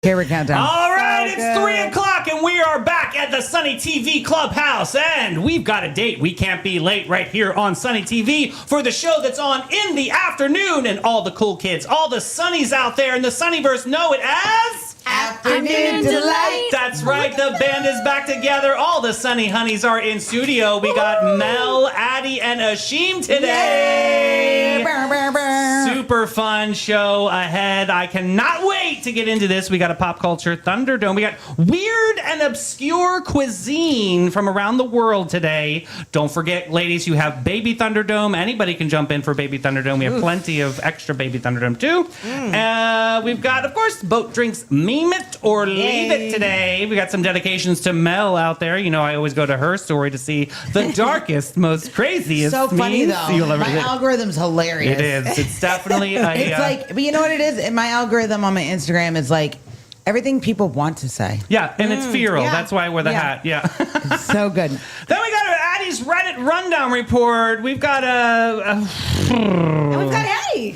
Okay, we're counting down. All right, So it's good. 3 o'clock, and we are back at the Sunny TV Clubhouse, and we've got a date. We can't be late right here on Sunny TV for the show that's on in the afternoon, and all the cool kids, all the Sunnies out there in the Sunnyverse know it as... Afternoon Delight. That's right, the band is back together. All the Sunny Honeys are in studio. We got Mel, Addie, and Ashim today. Super fun show ahead. I cannot wait to get into this. We got a pop culture Thunderdome. We got weird and obscure cuisine from around the world today. Don't forget, ladies, you have Baby Thunderdome. Anybody can jump in for Baby Thunderdome. We have plenty of extra Baby Thunderdome, too. We've got, of course, Boat Drinks Meme It or Leave It today. We got some dedications to Mel out there. You know, I always go to her story to see the darkest, most craziest So funny, memes though. you'll ever My see. algorithm's hilarious. It is. It's definitely a... It's like, but you know what it is? In my algorithm on my Instagram is like everything people want to say. yeah, and it's feral. yeah. That's why I wear the Yeah. hat. Yeah. So good. Then we got Addie's Reddit rundown report. We've got And we've got Addie.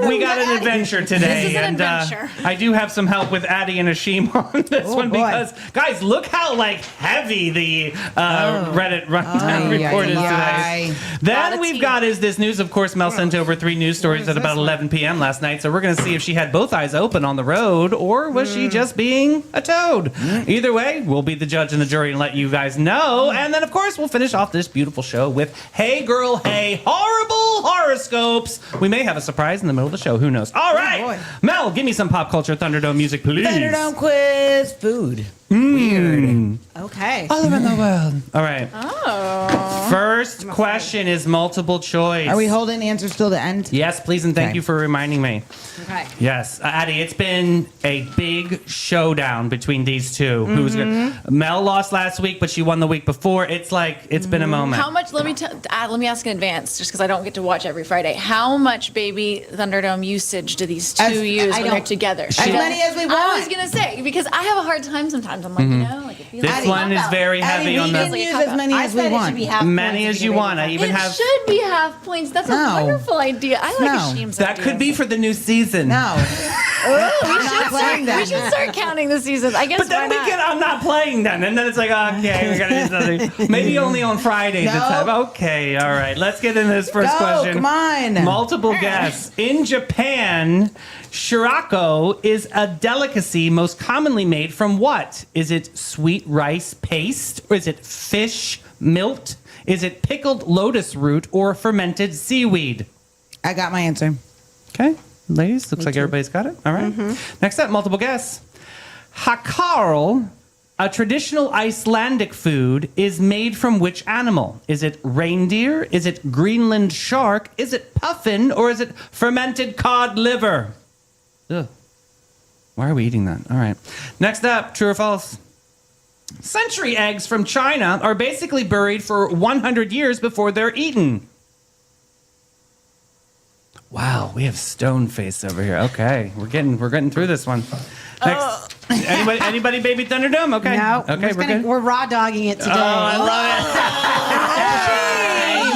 we got an adventure today. This is an and adventure. I do have some help with Addie and Ashim on this one boy. because guys, look how heavy the Reddit rundown Ay, report is ay, today. ay. Then Lot of we've tea. got is this news. Of course, Mel sent over 3 news stories at about 11 p.m. last night, so we're going to see if she had both eyes open on the road or was she just being a toad. Either way, we'll be the judge and the jury and let you guys know. And then, of course, we'll finish off this beautiful show with Hey Girl, Hey Horrible Horoscopes. We may have a surprise in the middle of the show. Who knows? All right. boy. Mel, give me some pop culture Thunderdome music, please. Thunderdome quiz. Food. Weird. Okay. All around the world. All right. Oh. First question is multiple choice. Are we holding answers till the end? Yes, please, and thank Okay. you for reminding me. Okay. Yes, Addie, it's been a big showdown between these two. Who's good? Mel lost last week, but she won the week before. It's been a moment. How much? Let me ask in advance, just because I don't get to watch every Friday. How much Baby Thunderdome usage do these two As- use I when they're don't- together? as many as we I want. was gonna say because I have a hard time sometimes. I'm like, like it feels This like one is very heavy Addie, on we the can like a use cop-out. as many I as we said it want. should be half many points as if you get want. I it. even It have should be half points. That's a No. wonderful idea. I like No. Ashim's that idea. could be for the new season. No. I'm not playing We should that. start counting the seasons. I guess. But then why not? I'm not playing then. And then it's like, okay, we gotta do something. Maybe only on Fridays. No. It's time. Okay, all right. Let's get into this first Go, question. come on. Multiple guess. In Japan, shirako is a delicacy most commonly made from what? Is it sweet rice paste? Or is it fish milt? Is it pickled lotus root or fermented seaweed? I got my answer. Okay, ladies, looks like everybody's got it. All right. Next up, multiple guess. Hakarl, a traditional Icelandic food, is made from which animal? Is it reindeer? Is it Greenland shark? Is it puffin? Or is it fermented cod liver? Ugh. Why are we eating that? All right. Next up, true or false? Century eggs from China are basically buried for 100 years before they're eaten. Wow, we have stone face over here. Okay, we're getting through this one. Next, anybody, Baby Thunderdome? Okay, No. okay, we're good. We're raw dogging it today. Oh, I love it.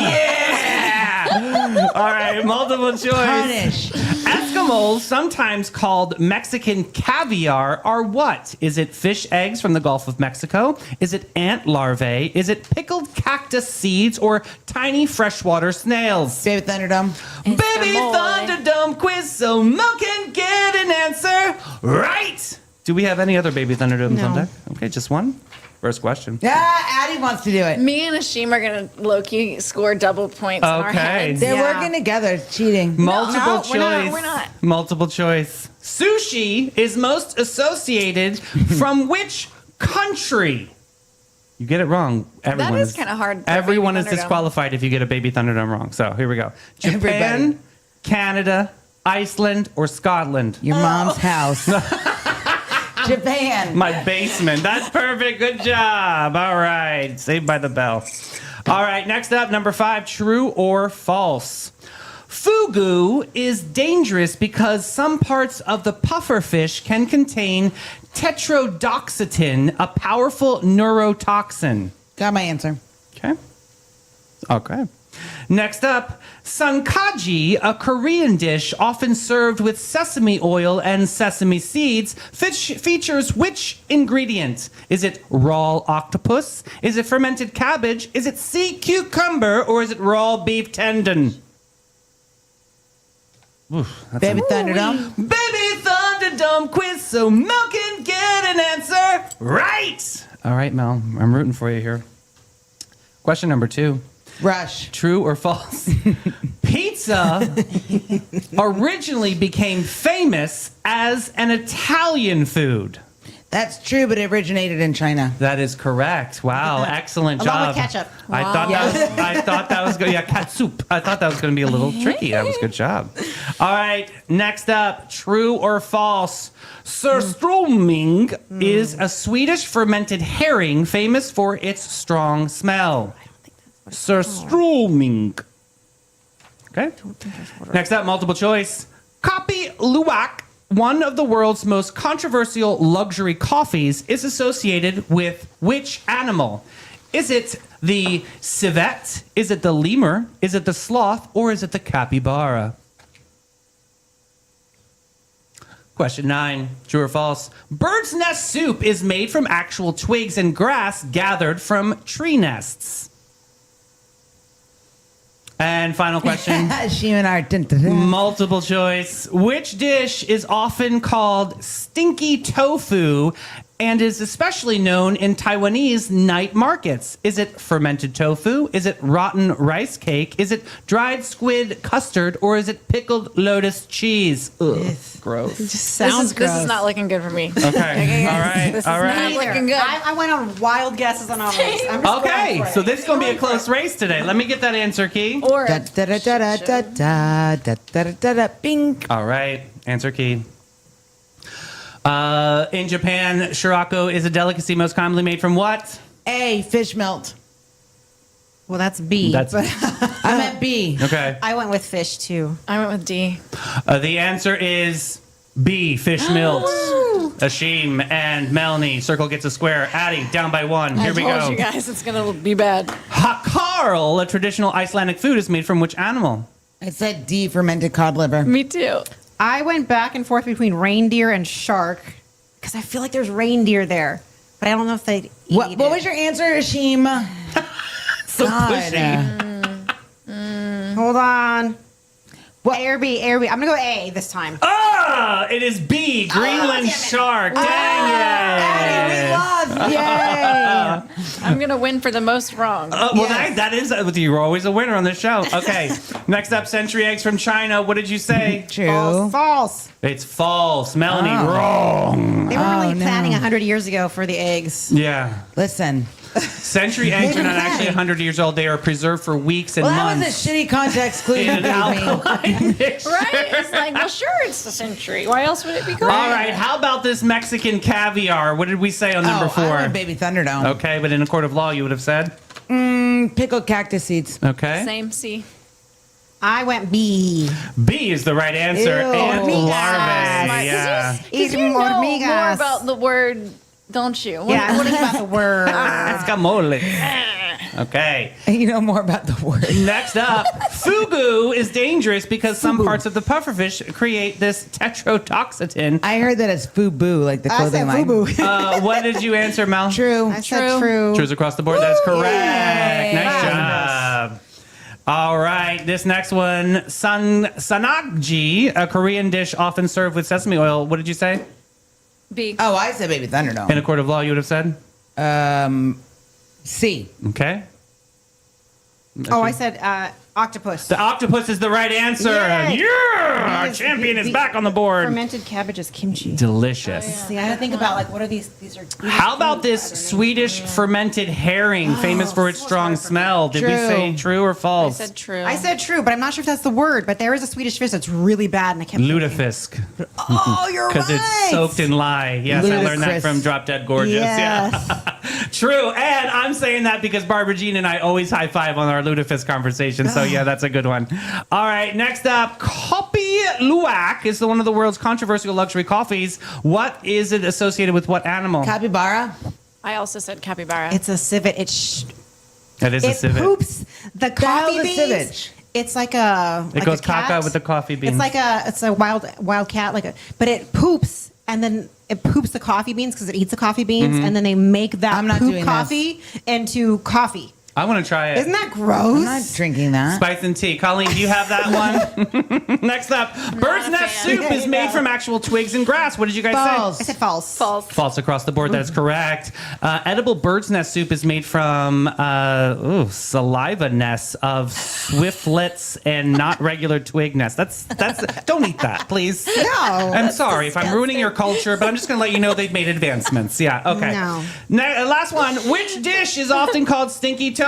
Yeah. All right, multiple choice. Punish. Eskimos, sometimes called Mexican caviar, are what? Is it fish eggs from the Gulf of Mexico? Is it ant larvae? Is it pickled cactus seeds or tiny freshwater snails? Baby Thunderdome. Baby Eskimo. Thunderdome quiz so Mo can get an answer right. Do we have any other Baby Thunderdomes on No. deck? Okay, just one. First question. Yeah, Addie wants to do it. Me and Ashim are gonna low-key score double points in our Okay. heads. They're Yeah. working together, cheating. Multiple choice. we're not. Multiple choice. Sushi is most associated from which country? You get it wrong. Everyone is kinda hard for Everyone Baby is Thunderdome. disqualified if you get a Baby Thunderdome wrong. So here we go. Japan, Everybody. Canada, Iceland, or Scotland? Your mom's house. Japan. My basement. That's perfect. Good job. All right. Saved by the bell. All right. Next up, number 5. True or false? Fugu is dangerous because some parts of the pufferfish can contain tetrodotoxin, a powerful neurotoxin. Got my answer. Okay. Okay. Next up, sankaji, a Korean dish often served with sesame oil and sesame seeds, features which ingredient? Is it raw octopus? Is it fermented cabbage? Is it sea cucumber? Or is it raw beef tendon? Baby Thunderdome. Baby Thunderdome quiz so Mel can get an answer right. All right, Mel, I'm rooting for you here. Question number 2. Rush. True or false? Pizza originally became famous as an Italian food. That's true, but it originated in China. That is correct. Wow, excellent Along job. with ketchup. I thought that was good. Yeah, catsup. I thought that was going to be a little tricky. That was a good job. All right, next up, true or false? Surströmming is a Swedish fermented herring famous for its strong smell. Surströmming. Okay. Next up, multiple choice. Kopi Luwak, one of the world's most controversial luxury coffees, is associated with which animal? Is it the civet? Is it the lemur? Is it the sloth? Or is it the capybara? Question 9, true or false? Bird's nest soup is made from actual twigs and grass gathered from tree nests. And final question. She and our Multiple choice. Which dish is often called stinky tofu and is especially known in Taiwanese night markets? Is it fermented tofu? Is it rotten rice cake? Is it dried squid custard? Or is it pickled lotus cheese? Ugh, gross. Sounds This is not looking good for me. Okay, all right, This is all not right. looking good. I went on wild guesses on all this. I'm just Okay, going for so it. this is going to be a close race today. Let me get that answer key. Or Da da da da da da da da da da da bing. All right, answer key. In Japan, shirako is a delicacy most commonly made from what? A, fish melt. Well, that's B. That's but I meant B. okay. I went with fish too. I went with D. The answer is B, fish milt. Ashim and Melanie, circle gets a square. Addie, down by 1. Here we I told go. you guys it's gonna be bad. Hakarl, a traditional Icelandic food, is made from which animal? I said D, fermented cod liver. Me too. I went back and forth between reindeer and shark because I feel like there's reindeer there, but I don't know if they. What was your answer, Ashim? So God. pushy. Hold on. What? A or B? A or B? I'm gonna go A this time. Ah, it is B, Greenland shark. Dang Addie, we it. lost. Yay. I'm gonna win for the most wrong. Well, Yes. that is, you're always a winner on this show. Okay, next up, century eggs from China. What did you say? True. False. It's false. Melanie, Oh. wrong. They were really no. planning 100 years ago for the eggs. Yeah. Listen. Century eggs are not actually 100 years old. They are preserved for weeks and Well, that months. was a shitty context clue you in an gave me. alkaline mixture. Right? It's like, well, sure, it's the century. Why else would it be called? All right, how about this Mexican caviar? What did we say on number 4? I went Baby Thunderdome. Okay, but in a court of law, you would have said? Pickled cactus seeds. Okay. Same C. I went B. B is the right answer. Ew. Ant Hormigas. larvae. Yeah. Because Eat you know hormigas. more about the word, don't you? Yeah, I'm learning about the word. Escamole. Okay. You know more about the word. Next up, fugu is dangerous because some parts of the pufferfish create this tetrodotoxin. I heard that it's FUBU, like the I clothing said line. FUBU. What did you answer, Mel? True. I said true. Trues across the board. That is correct. Yay. Nice job. All right, this next one, sanakji, a Korean dish often served with sesame oil. What did you say? B. Oh, I said Baby Thunderdome. In a court of law, you would have said? C. Okay. Oh, I said octopus. The octopus is the right answer. Yay. Yeah! Our Because champion is the back on the board. Fermented cabbage is kimchi. Delicious. See, I had to think about like what are these? These are. How about this Swedish fermented herring, famous for its strong smell? Did we True. say true or I false? said true. I said true, but I'm not sure if that's the word. But there is a Swedish fish that's really bad, and I kept. Lutefisk. Oh, you're right. Because it's soaked in lye. Yes, I learned that Ludicrous. from Drop Dead Gorgeous. Yes. Yeah. True. And I'm saying that because Barbara Jean and I always high five on our lutefisk conversation. So yeah, that's a good one. All right, next up, Kopi Luwak is one of the world's controversial luxury coffees. What is it associated with what animal? Capybara. I also said capybara. It's a civet. It That is a civet. poops The coffee hell is beans. sivage? It's like a. It like goes a cat. caca with the coffee beans. It's a wild cat but it poops and then it poops the coffee beans because it eats the coffee beans and then they make that I'm not poop doing coffee into coffee. I want to try it. Isn't that gross? I'm not drinking that. Spice and tea. Colleen, do you have that one? Next up, bird's a nest fan. soup is made from actual twigs and grass. What did you guys False. I said false. False. say? False across the board. That is correct. Edible bird's nest soup is made from saliva nests of swiftlets and not regular twig nests. That's. Don't eat that, please. No. I'm sorry if I'm ruining your culture, but I'm just going to let you know they've made advancements. Yeah. Okay. No. Last one. Which dish is often called stinky tofu?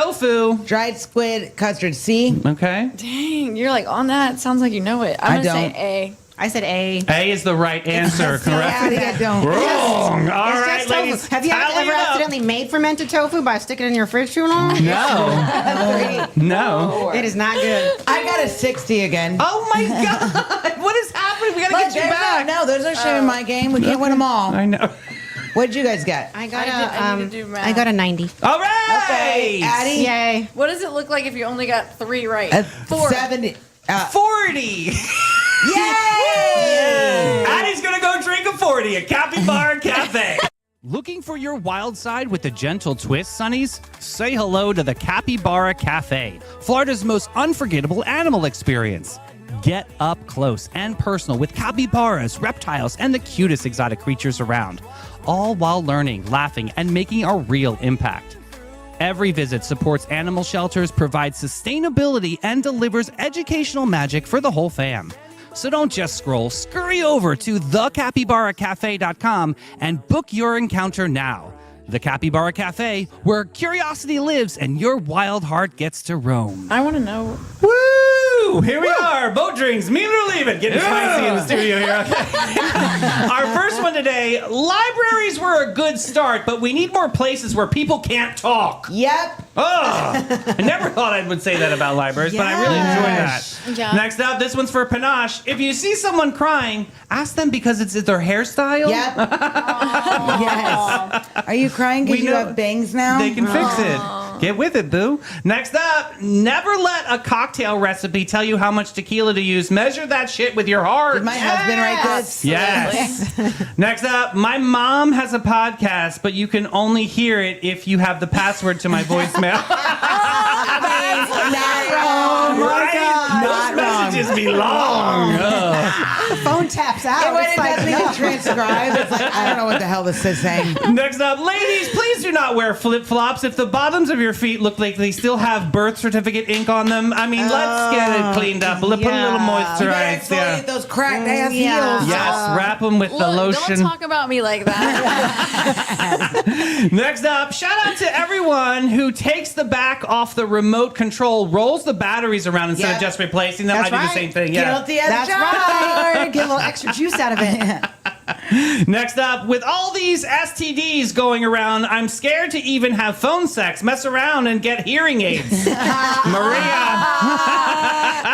Dried squid custard. C. Okay. Dang, you're like on that. Sounds like you know it. I'm I gonna don't. say A. I said A. A is the right answer. Correct. I don't. Wrong. All It's right, just tofu. ladies. Have you tally ever it up. accidentally made fermented tofu by sticking it in your fridge too long? No. No. It is not good. I got a 60 again. Oh my God. What is happening? We got to Look, get you there's back. no, there's no shame in my game. We can't win them all. I know. What did you guys get? I got I need to do math. I got a 90. All right. Okay, Addie. Yay. What does it look like if you only got 3 right? A 4. 70. 40. Yay! Addie's going to go drink a 40 at Capybara Cafe. Looking for your wild side with a gentle twist, Sonnies? Say hello to the Capybara Cafe, Florida's most unforgettable animal experience. Get up close and personal with capybaras, reptiles, and the cutest exotic creatures around, all while learning, laughing, and making a real impact. Every visit supports animal shelters, provides sustainability, and delivers educational magic for the whole fam. So don't just scroll, scurry over to thecapybaracafe.com and book your encounter now. The Capybara Cafe, where curiosity lives and your wild heart gets to roam. I want to know. Woo! Here we are. Boat drinks. Mean it or leave it. Getting spicy in the studio here. Okay. Our first one today. Libraries were a good start, but we need more places where people can't talk. Yep. Oh, I never thought I would say that about libraries, but I really enjoy that. Yeah. Next up, this one's for Panache. If you see someone crying, ask them because it's their hairstyle. Yep. Yes. Are you crying because We you know- have bangs now? They can fix it. Get with it, boo. Next up, never let a cocktail recipe tell you how much tequila to use. Measure that shit with your heart. Did my husband write this? Yes. Next up, my mom has a podcast, but you can only hear it if you have the password to my voicemail. Not wrong. Right? Not Those wrong. messages be long. The phone taps out. And when It's it like, doesn't no. even transcribe, it's like, I don't know what the hell this is saying. Next up, ladies, please do not wear flip-flops if the bottoms of your feet look like they still have birth certificate ink on them. I mean, let's get it cleaned up. Put a little yeah. You better moisturize. exfoliate Yeah. those cracked ass Yeah. heels. Yes, wrap them with the Look, lotion. don't talk about me like that. Next up, shout out to everyone who takes the back off the remote control, rolls the batteries around instead Yep. of just replacing them. That's I do the right. same thing. Yeah. Guilty as That's charged. right. Get a little extra juice out of it. Next up, with all these STDs going around, I'm scared to even have phone sex, mess around, and get hearing aids. Maria.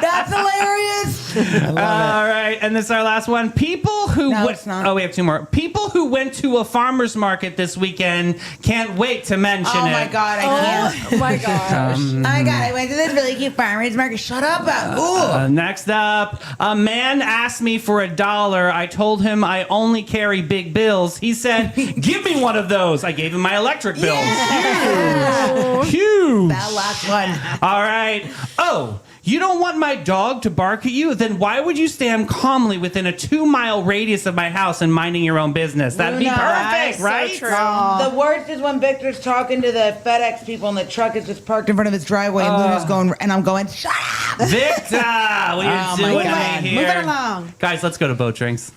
That's hilarious. I love All right, and this is our last one. People who No, went, it's not. Oh, we have 2 more. People who went to a farmer's market this weekend can't wait to mention Oh it. my God, I can't. Oh my gosh. I went to this really cute farmer's market. Shut up. Ooh. Next up, a man asked me for $1. I told him I only carry big bills. He said, "Give me one of those." I gave him my electric bills. Huge. That last one. All right. Oh, you don't want my dog to bark at you? Then why would you stand calmly within a 2-mile radius of my house and minding your own business? That'd be Luna, perfect, that's so right? true. The worst is when Victor's talking to the FedEx people and the truck is just parked in front of his driveway and Luna's going, and I'm going, shut up. Victor, what are Oh you my doing God. to me here? Move it along. Guys, let's go to Boat Drinks.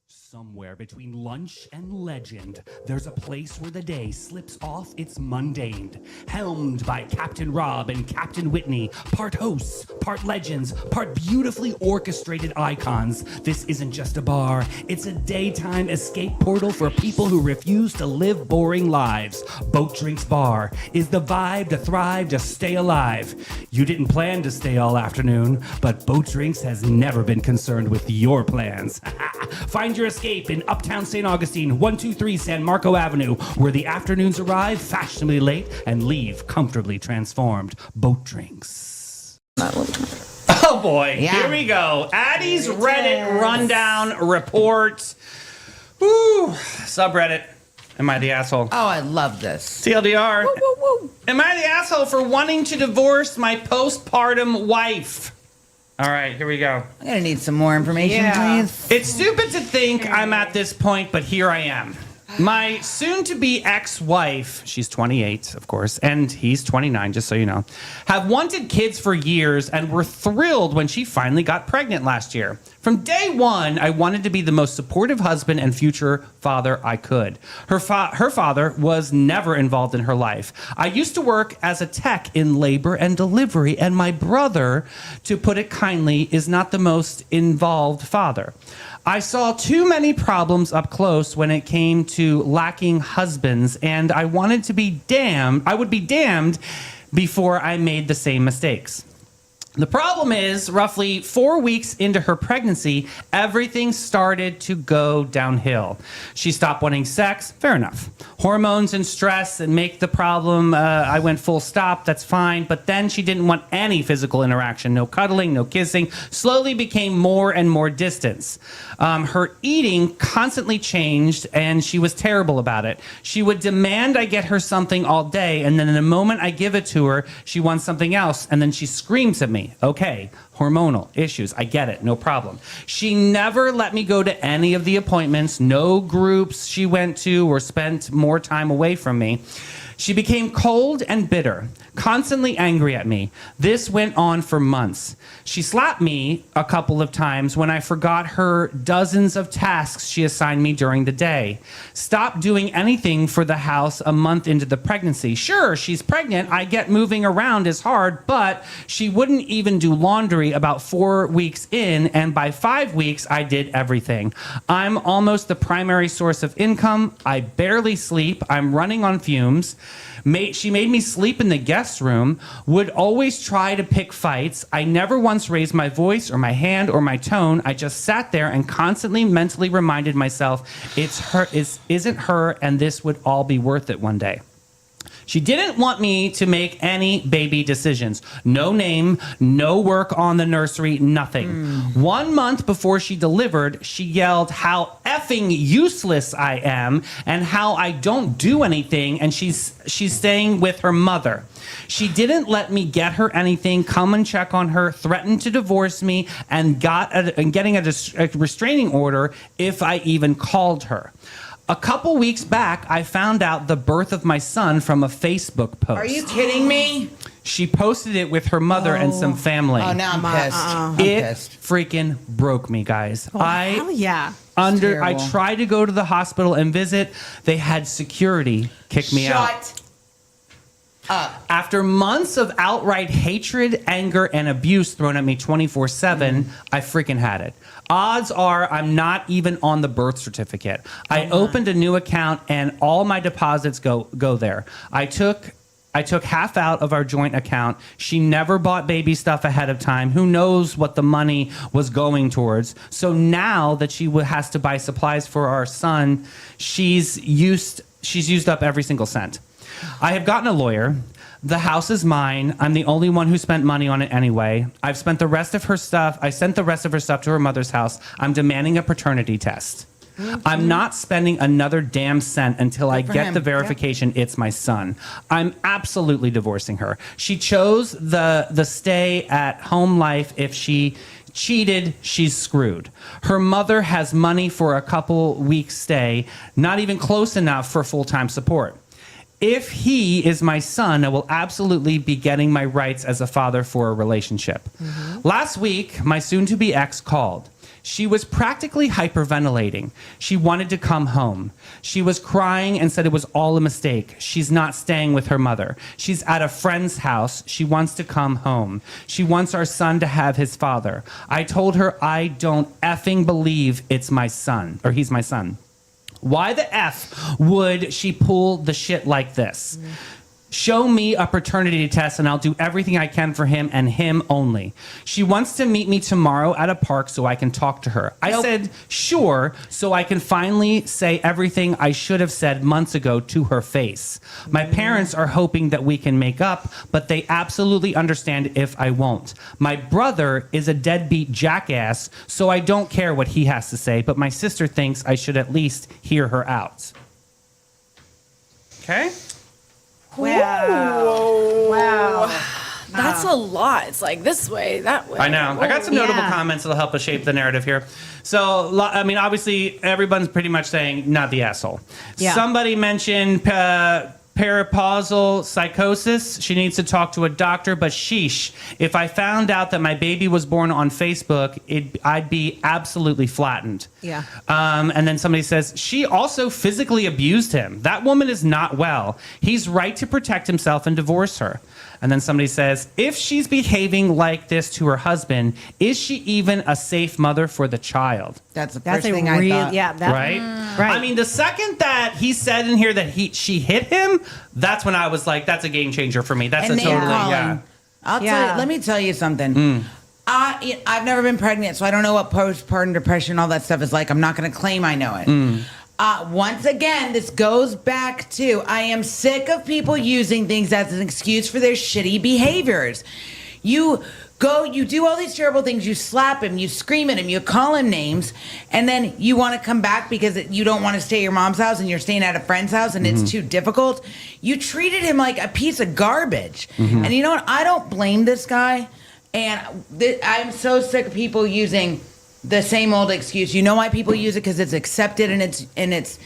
Somewhere between lunch and legend, there's a place where the day slips off its mundane. Helmed by Captain Rob and Captain Whitney, part hosts, part legends, part beautifully orchestrated icons. This isn't just a bar, it's a daytime escape portal for people who refuse to live boring lives. Boat Drinks Bar is the vibe to thrive, to stay alive. You didn't plan to stay all afternoon, but Boat Drinks has never been concerned with your plans. Find your escape in Uptown St. Augustine, 123 San Marco Avenue, where the afternoons arrive fashionably late and leave comfortably transformed. Boat drinks. Oh boy, Yeah. Here we go. Addie's Reddit rundown report. Woo, subreddit. Am I the asshole? Oh, I love this. TLDR. Am I the asshole for wanting to divorce my postpartum wife? All right, here we go. I'm gonna need some more information, please. It's stupid to think I'm at this point, but here I am. My soon-to-be ex-wife, she's 28, of course, and he's 29, just so you know, have wanted kids for years and were thrilled when she finally got pregnant last year. From day one, I wanted to be the most supportive husband and future father I could. Her father was never involved in her life. I used to work as a tech in labor and delivery, and my brother, to put it kindly, is not the most involved father. I saw too many problems up close when it came to lacking husbands, and I wanted to be damned. I would be damned before I made the same mistakes. The problem is, roughly 4 weeks into her pregnancy, everything started to go downhill. She stopped wanting sex. Fair enough. Hormones and stress and make the problem. I went full stop. That's fine. But then she didn't want any physical interaction. No cuddling, no kissing. Slowly became more and more distance. Her eating constantly changed, and she was terrible about it. She would demand I get her something all day, and then in the moment I give it to her, she wants something else, and then she screams at me. Okay, hormonal issues. I get it. No problem. She never let me go to any of the appointments, no groups she went to or spent more time away from me. She became cold and bitter, constantly angry at me. This went on for months. She slapped me a couple of times when I forgot her dozens of tasks she assigned me during the day. Stopped doing anything for the house a month into the pregnancy. Sure, she's pregnant. I get moving around is hard, but she wouldn't even do laundry about 4 weeks in, and by 5 weeks, I did everything. I'm almost the primary source of income. I barely sleep. I'm running on fumes. She made me sleep in the guest room, would always try to pick fights. I never once raised my voice or my hand or my tone. I just sat there and constantly mentally reminded myself isn't her, and this would all be worth it one day. She didn't want me to make any baby decisions. No name, no work on the nursery, nothing. 1 month before she delivered, she yelled how effing useless I am and how I don't do anything, and she's staying with her mother. She didn't let me get her anything, come and check on her, threatened to divorce me, and getting a restraining order if I even called her. A couple weeks back, I found out the birth of my son from a Facebook post. Are you kidding me? She posted it with her mother and some family. Oh, now I'm pissed. I'm It pissed. freaking broke me, guys. Hell yeah. I terrible. tried to go to the hospital and visit. They had security kick me out. Shut up. After months of outright hatred, anger, and abuse thrown at me 24/7, I freaking had it. Odds are I'm not even on the birth certificate. I opened a new account and all my deposits go there. I took half out of our joint account. She never bought baby stuff ahead of time. Who knows what the money was going towards? So now that she has to buy supplies for our son, she's used up every single cent. I have gotten a lawyer. The house is mine. I'm the only one who spent money on it anyway. I've spent the rest of her stuff. I sent the rest of her stuff to her mother's house. I'm demanding a paternity test. I'm not spending another damn cent until I for get him. the verification it's my son. I'm absolutely divorcing her. She chose the stay at home life. If she cheated, she's screwed. Her mother has money for a couple weeks stay, not even close enough for full-time support. If he is my son, I will absolutely be getting my rights as a father for a relationship. Last week, my soon-to-be ex called. She was practically hyperventilating. She wanted to come home. She was crying and said it was all a mistake. She's not staying with her mother. She's at a friend's house. She wants to come home. She wants our son to have his father. I told her I don't effing believe it's my son, or he's my son. Why the F would she pull the shit like this? Show me a paternity test and I'll do everything I can for him and him only. She wants to meet me tomorrow at a park so I can talk to her. I said, sure, so I can finally say everything I should have said months ago to her face. My parents are hoping that we can make up, but they absolutely understand if I won't. My brother is a deadbeat jackass, so I don't care what he has to say, but my sister thinks I should at least hear her out. Okay? Wow. That's a lot. It's like this way, that way. I know. I got some notable Yeah. comments that'll help us shape the narrative here. So, I mean, obviously, everyone's pretty much saying, not the asshole. Yeah. Somebody mentioned peripausal psychosis. She needs to talk to a doctor, but sheesh, if I found out that my baby was born on Facebook, I'd be absolutely flattened. Yeah. And then somebody says, she also physically abused him. That woman is not well. He's right to protect himself and divorce her. And then somebody says, if she's behaving like this to her husband, is she even a safe mother for the child? That's the That's first a thing I real, thought. yeah. That, Right? Right. I mean, the second that he said in here that she hit him, that's when I was like, that's a game changer for me. That's And a totally, name-calling. yeah. I'll tell Yeah. you, let me tell you something. I've never been pregnant, so I don't know what postpartum depression, all that stuff is like. I'm not going to claim I know it. Once again, this goes back to I am sick of people using things as an excuse for their shitty behaviors. You do all these terrible things. You slap him, you scream at him, you call him names, and then you want to come back because you don't want to stay at your mom's house and you're staying at a friend's house and it's too difficult. You treated him like a piece of garbage. And you know what? I don't blame this guy. And I'm so sick of people using the same old excuse. You know why people use it? Because it's accepted and it's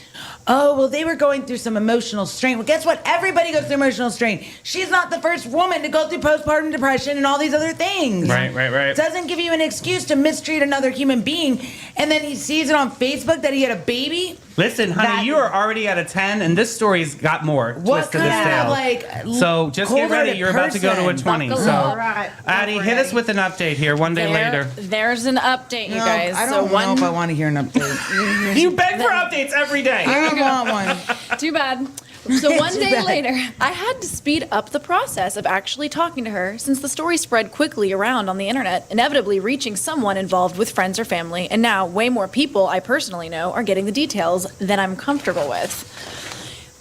oh, well, they were going through some emotional strain. Well, guess what? Everybody goes through emotional strain. She's not the first woman to go through postpartum depression and all these other things. Right. It doesn't give you an excuse to mistreat another human being. And then he sees it on Facebook that he had a baby. Listen, honey, That- you are already at a 10, and this story's got more What twist to this kind of, tale. like, So just get ready. cold-hearted You're about to go to a person? 20. Buckle So, up. Right. Addie, hit us with an update here one day later. There's an update, you No, guys. I don't know if I want to hear an update. You beg for updates every day. I don't want one. Too bad. So one Too day bad. later, I had to speed up the process of actually talking to her since the story spread quickly around on the internet, inevitably reaching someone involved with friends or family, and now way more people I personally know are getting the details than I'm comfortable with.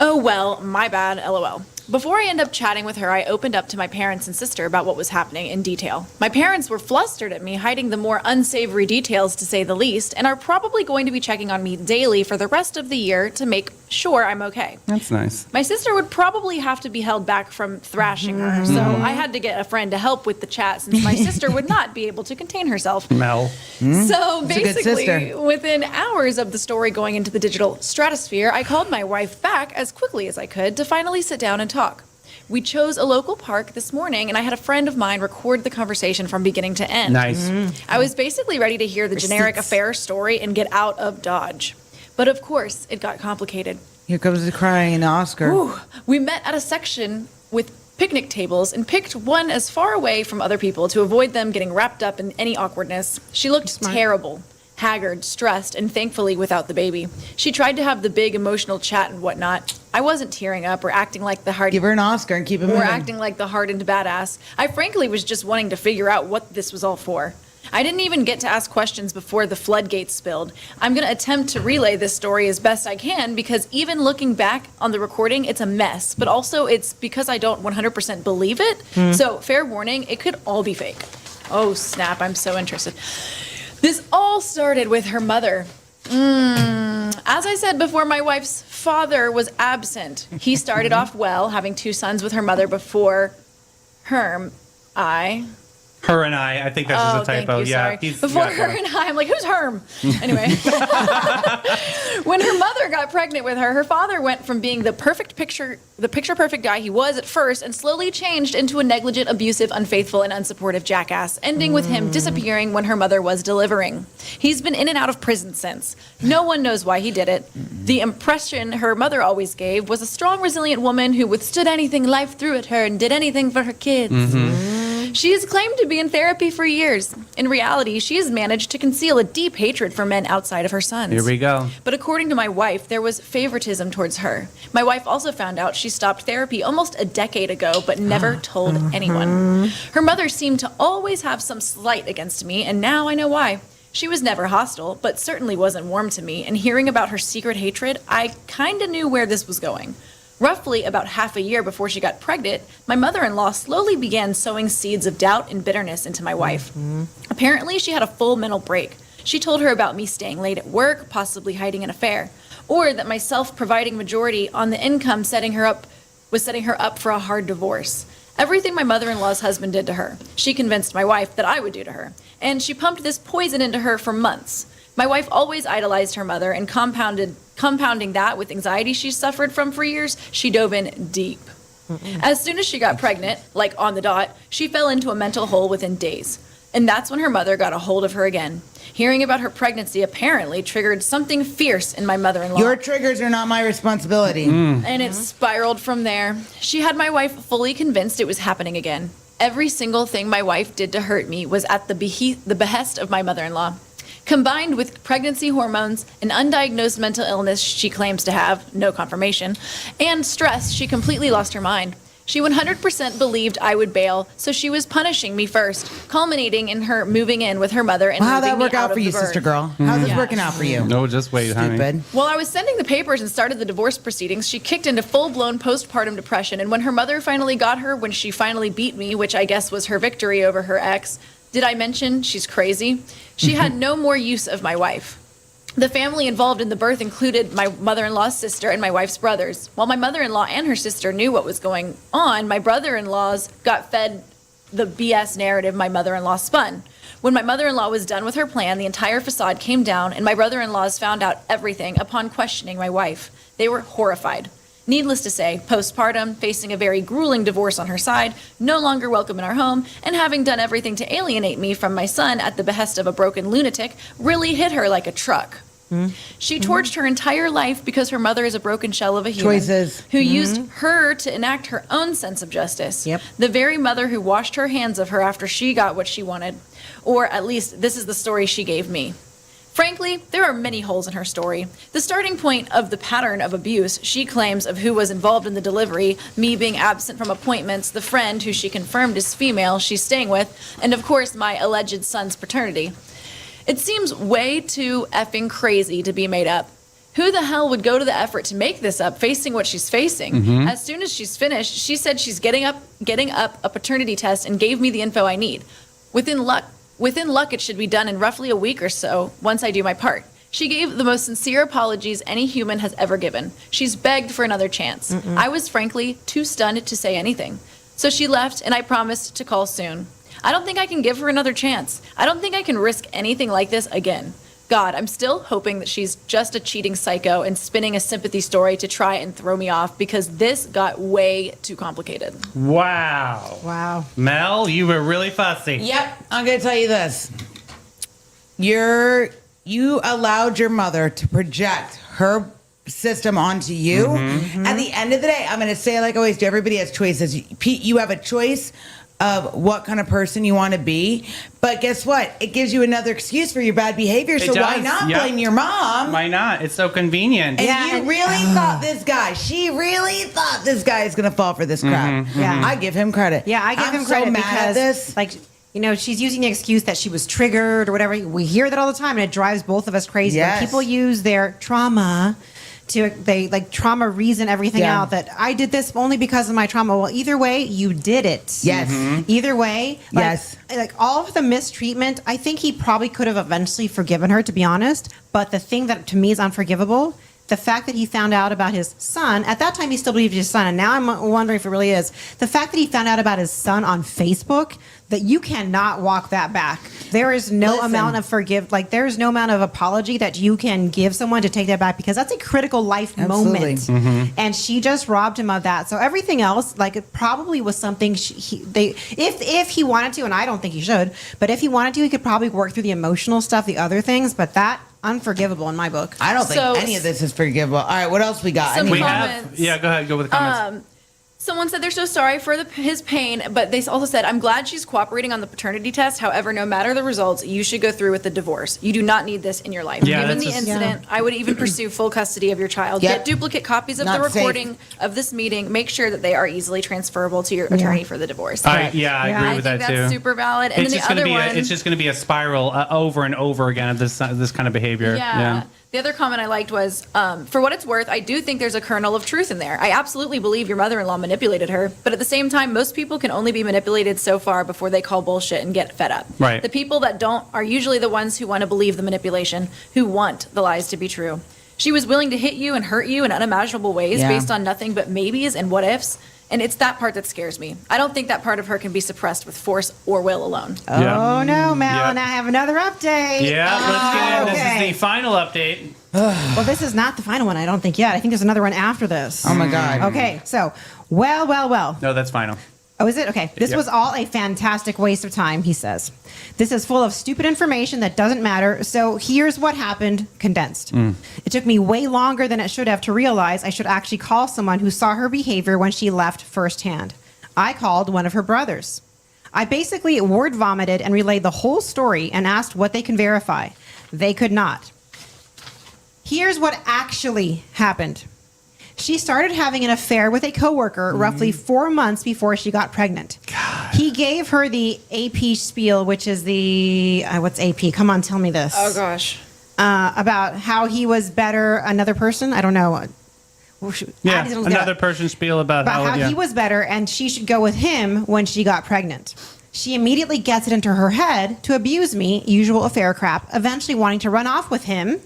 Oh well, my bad, LOL. Before I end up chatting with her, I opened up to my parents and sister about what was happening in detail. My parents were flustered at me hiding the more unsavory details, to say the least, and are probably going to be checking on me daily for the rest of the year to make sure I'm okay. That's nice. My sister would probably have to be held back from thrashing her, so I had to get a friend to help with the chat since my sister would not be able to contain herself. Mel. So a good basically, sister. within hours of the story going into the digital stratosphere, I called my wife back as quickly as I could to finally sit down and talk. We chose a local park this morning, and I had a friend of mine record the conversation from beginning to end. Nice. I was basically ready to hear the generic Receipts. affair story and get out of Dodge. But of course, it got complicated. Here comes the crying Oscar. Whew. We met at a section with picnic tables and picked one as far away from other people to avoid them getting wrapped up in any awkwardness. She looked terrible, haggard, stressed, and thankfully without the baby. She tried to have the big emotional chat and whatnot. I wasn't tearing up or acting like the Give her an Oscar and keep it or moving. acting like the hardened badass. I frankly was just wanting to figure out what this was all for. I didn't even get to ask questions before the floodgates spilled. I'm going to attempt to relay this story as best I can because even looking back on the recording, it's a mess. But also it's because I don't 100% believe it. So fair warning, it could all be fake. Oh snap, I'm so interested. This all started with her mother. As I said before, my wife's father was absent. He started off well, having 2 sons with her mother before Herm. Her and I think that's just a typo. Thank you, Yeah. sorry. he's- Before yeah, her and I, I'm like, who's Herm? Anyway, when her mother got pregnant with her, her father went from being the picture perfect guy he was at first, and slowly changed into a negligent, abusive, unfaithful, and unsupportive jackass, ending with him disappearing when her mother was delivering. He's been in and out of prison since. No one knows why he did it. The impression her mother always gave was a strong, resilient woman who withstood anything life threw at her and did anything for her kids. She has claimed to be in therapy for years. In reality, she has managed to conceal a deep hatred for men outside of her sons. Here we go. But according to my wife, there was favoritism towards her. My wife also found out she stopped therapy almost a decade ago, but never told anyone. Her mother seemed to always have some slight against me, and now I know why. She was never hostile, but certainly wasn't warm to me, and hearing about her secret hatred, I kinda knew where this was going. Roughly about half a year before she got pregnant, my mother-in-law slowly began sowing seeds of doubt and bitterness into my wife. Apparently, she had a full mental break. She told her about me staying late at work, possibly hiding an affair, or that my self-providing majority on the income was setting her up for a hard divorce. Everything my mother-in-law's husband did to her, she convinced my wife that I would do to her, and she pumped this poison into her for months. My wife always idolized her mother, and compounding that with anxiety she suffered from for years, she dove in deep. As soon as she got pregnant, like on the dot, she fell into a mental hole within days. And that's when her mother got a hold of her again. Hearing about her pregnancy apparently triggered something fierce in my mother-in-law. Your triggers are not my responsibility. And it spiraled from there. She had my wife fully convinced it was happening again. Every single thing my wife did to hurt me was at the behest of my mother-in-law. Combined with pregnancy hormones, an undiagnosed mental illness she claims to have, no confirmation, and stress, she completely lost her mind. She 100% believed I would bail, so she was punishing me first, culminating in her moving in with her mother and How'd moving that me work out of for you, the bird. sister girl? How's this Yeah. working out for you? No, just wait, honey. Stupid. While I was sending the papers and started the divorce proceedings, she kicked into full-blown postpartum depression, and when her mother finally got her, when she finally beat me, which I guess was her victory over her ex, did I mention she's crazy? She had no more use of my wife. The family involved in the birth included my mother-in-law's sister and my wife's brothers. While my mother-in-law and her sister knew what was going on, my brother-in-laws got fed the BS narrative my mother-in-law spun. When my mother-in-law was done with her plan, the entire facade came down, and my brother-in-laws found out everything upon questioning my wife. They were horrified. Needless to say, postpartum, facing a very grueling divorce on her side, no longer welcome in our home, and having done everything to alienate me from my son at the behest of a broken lunatic, really hit her like a truck. She torched her entire life because her mother is a broken shell of a human Choices. who used her to enact her own sense of justice. Yep. The very mother who washed her hands of her after she got what she wanted. Or at least this is the story she gave me. Frankly, there are many holes in her story. The starting point of the pattern of abuse she claims of who was involved in the delivery, me being absent from appointments, the friend who she confirmed is female she's staying with, and of course my alleged son's paternity. It seems way too effing crazy to be made up. Who the hell would go to the effort to make this up, facing what she's facing? As soon as she's finished, she said she's getting up a paternity test and gave me the info I need. Within luck, it should be done in roughly a week or so once I do my part. She gave the most sincere apologies any human has ever given. She's begged for another chance. I was frankly too stunned to say anything. So she left, and I promised to call soon. I don't think I can give her another chance. I don't think I can risk anything like this again. God, I'm still hoping that she's just a cheating psycho and spinning a sympathy story to try and throw me off, because this got way too complicated. Wow. Wow. Mel, you were really fussy. Yep, I'm gonna tell you this. You allowed your mother to project her system onto you. At the end of the day, I'm gonna say like I always do, everybody has choices. Pete, you have a choice of what kind of person you want to be, but guess what? It gives you another excuse for your bad behavior. So why does, not yep. blame your mom? Why not? It's so convenient. And Yeah, you and- really thought this guy, she really thought this guy is going to fall for this crap. Yeah. I give him credit. Yeah, I give I'm him credit so mad because, at this. like, you know, she's using the excuse that she was triggered or whatever. We hear that all the time, and it drives both of us crazy. Yes. When people use their trauma they trauma reason everything Yeah. out, that I did this only because of my trauma. Well, either way, you did it. Yes. Either way, like, Yes. like all of the mistreatment, I think he probably could have eventually forgiven her, to be honest. But the thing that to me is unforgivable, the fact that he found out about his son, at that time he still believed his son, and now I'm wondering if it really is. The fact that he found out about his son on Facebook, that you cannot walk that back. There is no Listen. amount of there's no amount of apology that you can give someone to take that back, because that's a critical life Absolutely. moment. And she just robbed him of that. So everything else, like, it probably was something if he wanted to, and I don't think he should, but if he wanted to, he could probably work through the emotional stuff, the other things, but that unforgivable in my book. I don't think So- any of this is forgivable. All right, what else we got? Some Any- We comments. have. Yeah, go ahead. Go with the comments. Someone said they're so sorry for his pain, but they also said, I'm glad she's cooperating on the paternity test. However, no matter the results, you should go through with the divorce. You do not need this in your life. Yeah, Given that's the just- incident, I would even pursue full custody of your child. Yep. Get duplicate copies of Not the safe. recording of this meeting. Make sure that they are easily transferable to your attorney for the divorce. I agree I with think that too. that's super valid. And It's then just the going to other be one, it's just going to be a spiral over and over again of this kind of behavior. yeah. The other comment I liked was, for what it's worth, I do think there's a kernel of truth in there. I absolutely believe your mother-in-law manipulated her, but at the same time, most people can only be manipulated so far before they call bullshit and get fed up. Right. The people that don't are usually the ones who want to believe the manipulation, who want the lies to be true. She was willing to hit you and hurt you in unimaginable ways Yeah. based on nothing but maybes and what ifs. And it's that part that scares me. I don't think that part of her can be suppressed with force or will alone. Oh no, Mel, Yeah. and I have another update. Yeah, let's get in. This Okay. is the final update. Well, this is not the final one, I don't think yet. I think there's another one after this. Oh my God. Okay, so, well. No, that's final. Oh, is it? Okay. This Yep. was all a fantastic waste of time, he says. This is full of stupid information that doesn't matter. So here's what happened condensed. It took me way longer than it should have to realize I should actually call someone who saw her behavior when she left firsthand. I called one of her brothers. I basically word vomited and relayed the whole story and asked what they can verify. They could not. Here's what actually happened. She started having an affair with a coworker roughly 4 months before she got pregnant. He gave her the AP spiel, which is the what's AP? Come on, tell me this. Oh, gosh. About how he was better, another person. I don't know. Yeah, Addie's gonna look it another up. person's spiel about About how yeah. he was better, and she should go with him when she got pregnant. She immediately gets it into her head to abuse me, usual affair crap, eventually wanting to run off with him.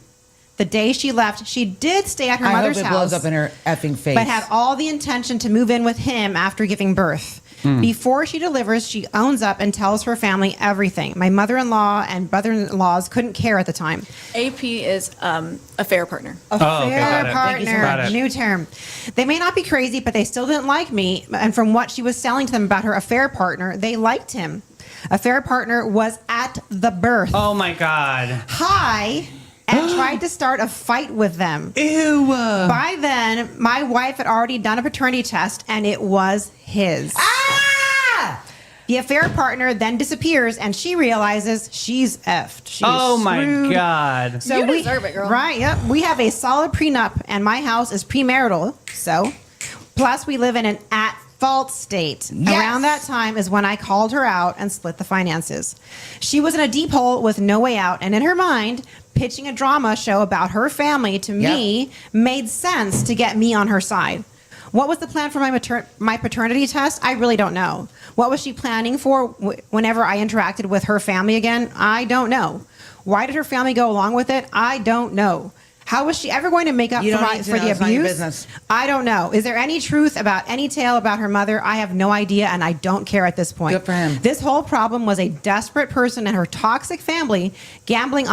The day she left, she did stay at her I hope mother's it house. blows up in her effing face. But had all the intention to move in with him after giving birth. Before she delivers, she owns up and tells her family everything. My mother-in-law and brother-in-laws couldn't care at the time. AP is a fair partner. A Oh, okay, fair got it. Thank you so partner, much. new term. They may not be crazy, but they still didn't like me. And from what she was selling to them about her affair partner, they liked him. Affair partner was at the birth. Oh my God. Hi. And tried to start a fight with them. Ew. By then, my wife had already done a paternity test, and it was his. Ah! The affair partner then disappears, and she realizes she's effed. She's Oh my screwed. God. So You we deserve it, girl. Right? Yep. We have a solid prenup, and my house is premarital. So, plus we live in an at-fault state. Yes. Around that time is when I called her out and split the finances. She was in a deep hole with no way out, and in her mind, pitching a drama show about her family to me made sense to get me on her side. What was the plan for my paternity test? I really don't know. What was she planning for whenever I interacted with her family again? I don't know. Why did her family go along with it? I don't know. How was she ever going to make up You for, don't need to for know. the It's not your abuse? business. I don't know. Is there any truth about any tale about her mother? I have no idea, and I don't care at this point. Good for him. This whole problem was a desperate person and her toxic family gambling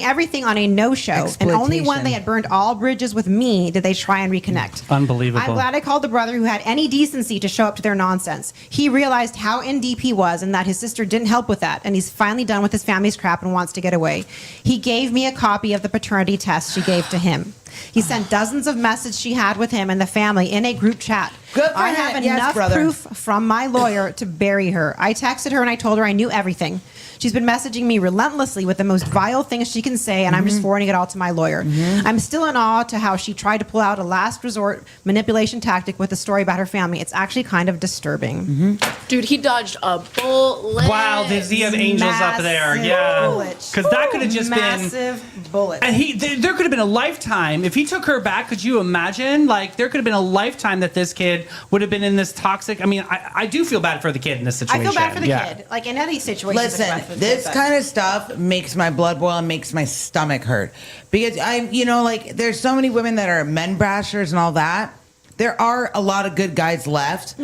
everything on a no-show, and only when Exploitation. they had burned all bridges with me did they try and reconnect. Unbelievable. I'm glad I called the brother who had any decency to show up to their nonsense. He realized how in deep he was and that his sister didn't help with that, and he's finally done with his family's crap and wants to get away. He gave me a copy of the paternity test she gave to him. He sent dozens of messages she had with him and the family in a group chat. Good for I him. have Yes, enough brother. proof from my lawyer to bury her. I texted her and I told her I knew everything. She's been messaging me relentlessly with the most vile things she can say, and I'm just forwarding it all to my lawyer. I'm still in awe to how she tried to pull out a last resort manipulation tactic with the story about her family. It's actually kind of disturbing. Dude, he dodged a bullet. Wow, does he have angels up there? Massive Yeah. bullet. Because that could have just been. Massive bullet. And there could have been a lifetime. If he took her back, could you imagine? Like, there could have been a lifetime that this kid would have been in this toxic. I mean, I do feel bad for the kid in this I situation. feel bad for the Yeah. kid. Like in any situation. Listen, this kind of stuff makes my blood boil and makes my stomach hurt because there's so many women that are men bashers and all that. There are a lot of good guys left,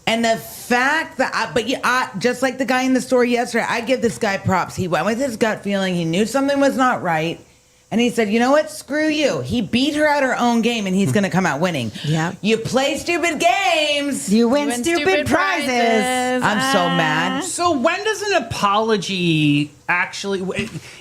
and the fact that, just like the guy in the story yesterday, I give this guy props. He went with his gut feeling. He knew something was not right. And he said, you know what? Screw you. He beat her at her own game, and he's going to come out winning. Yeah. You play stupid games. You win stupid prizes. is. I'm so mad. So when does an apology actually,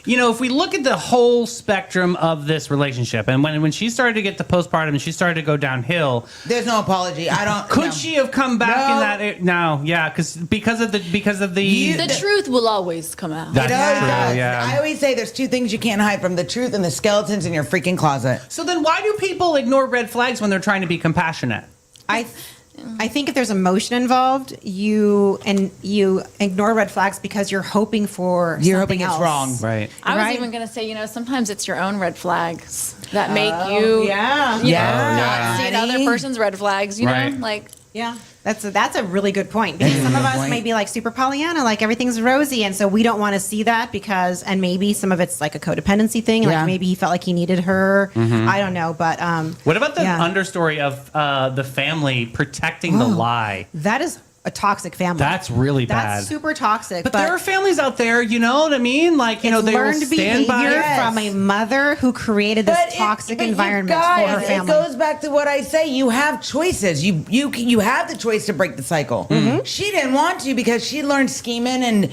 if we look at the whole spectrum of this relationship, and when she started to get the postpartum and she started to go downhill, There's no apology. I don't. could no. she have come back in No. that? No, yeah, because of the The truth will always come out. That's It always true, does. yeah. I always say there's two things you can't hide from: the truth and the skeletons in your freaking closet. So then why do people ignore red flags when they're trying to be compassionate? I think if there's emotion involved, you ignore red flags because you're hoping for You're something hoping it's else. wrong. Right. I was Right? even going to say, sometimes it's your own red flags that make you Yeah. Yeah. see the other person's red flags, Right. know? Like, Yeah, that's a really good point because some of us may be like super Pollyanna, like everything's rosy, and so we don't want to see that and maybe some of it's like a codependency thing, Yeah. like maybe he felt like he needed her. I don't know, but What about the yeah. understory of the family protecting the lie? That is a toxic family. That's really bad. That's super toxic. But there are families out there, you know what I mean? Like, they will learned stand by. behavior Yes. from a mother who created this But toxic but you environment guys, for her family. It goes back to what I say. You have choices. You have the choice to break the cycle. Mm-hmm. She didn't want to because she learned scheming and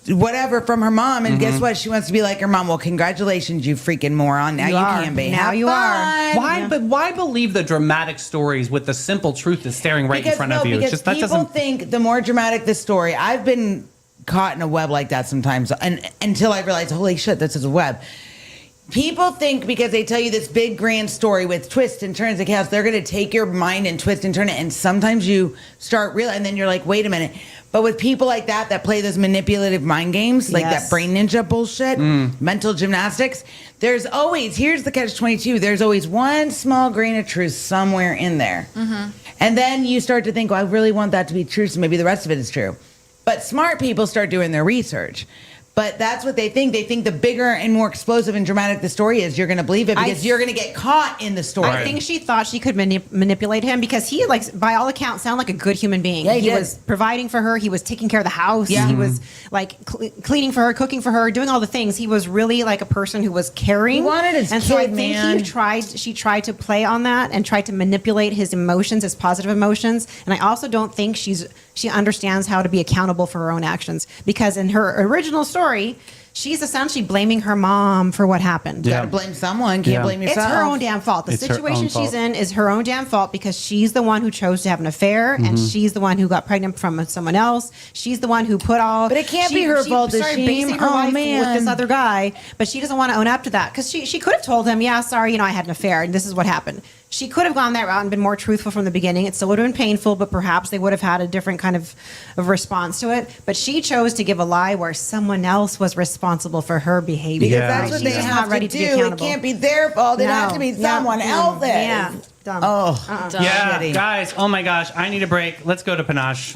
whatever from her mom. And guess what? She wants to be like her mom. Well, congratulations, you freaking moron. Now you, are. can be. Now Have you are. fun. Why? But why believe the dramatic stories with the simple truth that's staring right in front of you? Because It's just that people doesn't. think the more dramatic the story. I've been caught in a web like that sometimes, and until I realized, holy shit, this is a web. People think because they tell you this big grand story with twists and turns and chaos, they're going to take your mind and twist and turn it. And sometimes you start real, and then you're like, wait a minute. But with people like that play those manipulative mind games, like Yes. that brain ninja bullshit, mental gymnastics, here's the catch-22. There's always one small grain of truth somewhere in there. And then you start to think, well, I really want that to be true, so maybe the rest of it is true. But smart people start doing their research. But that's what they think. They think the bigger and more explosive and dramatic the story is, you're going to believe it because you're going to get caught in the story. I think she thought she could manipulate him because he, like, by all accounts, sounded like a good human being. Yeah, he did. was providing for her. He was taking care of the house. Yeah. He was like cleaning for her, cooking for her, doing all the things. He was really like a person who was caring. He wanted his and so I kid, think man. she tried to play on that and tried to manipulate his emotions, his positive emotions. And I also don't think she understands how to be accountable for her own actions because in her original story, she's essentially blaming her mom for what happened. You got to blame someone. Can't blame yourself. It's her own damn fault. The It's her situation own fault. she's in is her own damn fault because she's the one who chose to have an affair and she's the one who got pregnant from someone else. She's the one who put all. But it can't be her fault that started she- basing her oh, life with man. this other guy, but she doesn't want to own up to that because she could have told him, yeah, sorry, I had an affair and this is what happened. She could have gone that route and been more truthful from the beginning. It still would have been painful, but perhaps they would have had a different kind of response to it. But she chose to give a lie where someone else was responsible for her behavior. Because Yeah. that's what She's they just have not ready to to be do. It accountable. can't be their fault. It No. has to be Yeah. someone else's. Yeah. Dumb. Oh, Yeah, shitty. guys. Oh my gosh, I need a break. Let's go to Panache.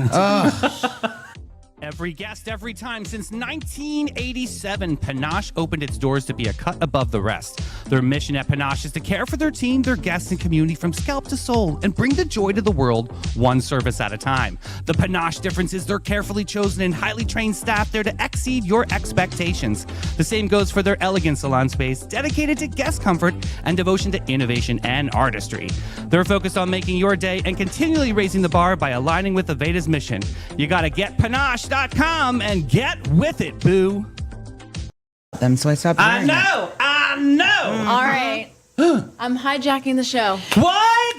Every guest, every time since 1987, Panache opened its doors to be a cut above the rest. Their mission at Panache is to care for their team, their guests, and community from scalp to soul and bring the joy to the world one service at a time. The Panache difference is their carefully chosen and highly trained staff there to exceed your expectations. The same goes for their elegant salon space, dedicated to guest comfort and devotion to innovation and artistry. They're focused on making your day and continually raising the bar by aligning with Aveda's mission. You gotta get Panache.com and get with it, boo. Them, so I stopped. I wearing it. know. all right. I'm hijacking the show. What?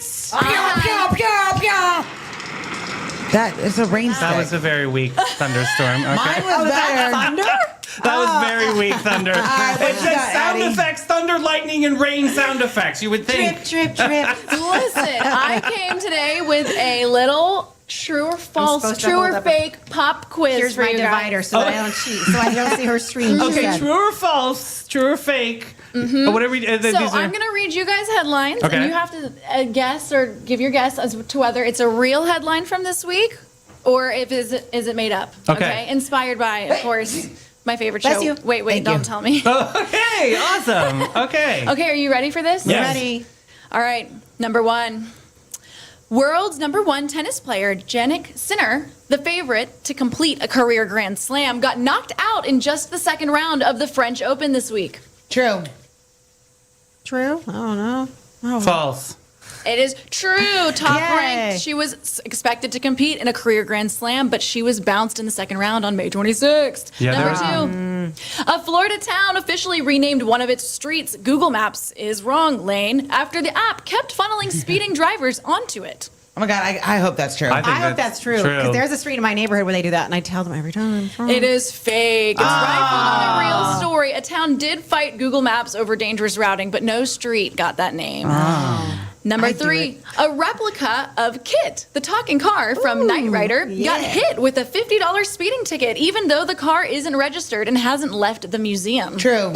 That is a rain That was stick. a very weak thunderstorm. Okay. Mine was better. That was very weak thunder. what It's you just got, sound Addie? effects, thunder, lightning, and rain sound effects. You would think. Trip, trip, trip. Listen, I came today with a little true or false, supposed to true hold or up fake pop quiz Here's for my you guys. divider so that I don't cheat, so I don't see her stream. She Okay, said. true or false, true or fake. Whatever we, So I'm going to read you guys headlines, Okay. and you have to guess or give your guess as to whether it's a real headline from this week or if is it made up. Okay. Inspired by, of course, my favorite show. Bless you. Wait, Thank don't you. tell me. Okay, awesome. Okay. Okay, are you ready for this? Yes. Ready. All right, number one. World's number one tennis player, Jannik Sinner, the favorite to complete a career Grand Slam, got knocked out in just the second round of the French Open this week. True. True? I don't know. Oh. False. It is true. Top Yay. ranked. She was expected to compete in a career Grand Slam, but she was bounced in the second round on May 26th. Yeah, Number 2. A Florida town officially renamed one of its streets. Google Maps is wrong lane after the app kept funneling speeding drivers onto it. Oh my God, I hope that's true. I think I hope that's true. Because there's a street in my neighborhood where they do that, and I tell them every time. It is fake. It's rifled on a real story. A town did fight Google Maps over dangerous routing, but no street got that name. Number 3, a replica of Kit, the talking car from Knight Rider, got hit with a $50 speeding ticket, even though the car isn't registered and hasn't left the museum. True.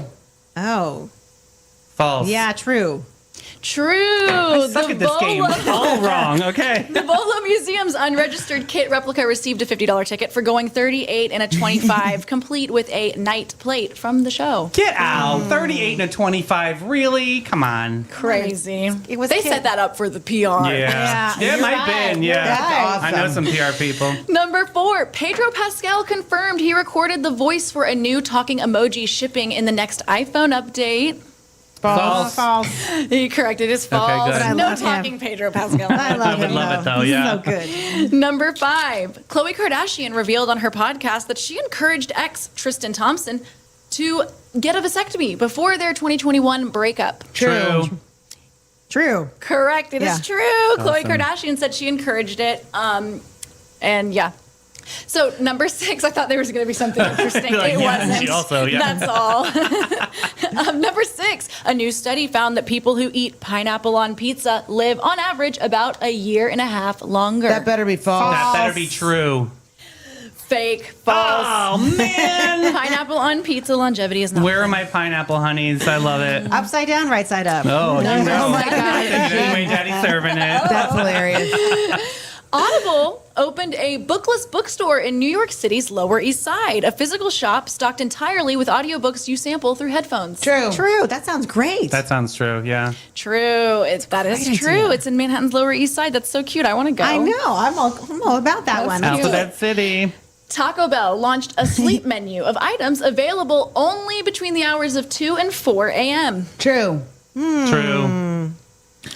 Oh. False. Yeah, true. True. I suck at this game. All wrong. Okay. The Bolo Museum's unregistered Kit replica received a $50 ticket for going 38 and a 25, complete with a Knight plate from the show. Get out. 38 and a 25. Really? Come on. Crazy. It was they Kit. set that up for the PR. Yeah. Yeah, it might you're have been. right. Yeah. That's I know awesome. some PR people. Number 4, Pedro Pascal confirmed he recorded the voice for a new talking emoji shipping in the next iPhone update. False. False. He corrected his false. good. But I No love him. talking Pedro Pascal. I love I would him, love it, though, yeah. So good. Number 5, Khloe Kardashian revealed on her podcast that she encouraged ex Tristan Thompson to get a vasectomy before their 2021 breakup. True. True. Correct. It is Yeah. true. Khloe Awesome. Kardashian said she encouraged it. And yeah. So number 6, I thought there was going to be something interesting. Like, it yeah, wasn't. she also, yeah. That's all. Number 6, a new study found that people who eat pineapple on pizza live on average about a year and a half longer. That better be false. That better be true. Fake. False. Oh, man. Pineapple on pizza longevity is not. Where are my pineapple honeys? I love it. Upside down, right side up. Oh, you know. Oh my God. Anyway, Daddy's serving it. That's hilarious. Audible opened a bookless bookstore in New York City's Lower East Side, a physical shop stocked entirely with audiobooks you sample through headphones. True. True. That sounds great. That sounds true, yeah. True. That is Great true. idea. It's in Manhattan's Lower East Side. That's so cute. I want to go. I know. I'm all about that one. Alphabet City. Taco Bell launched a sleep menu of items available only between the hours of 2 and 4 a.m. True. True.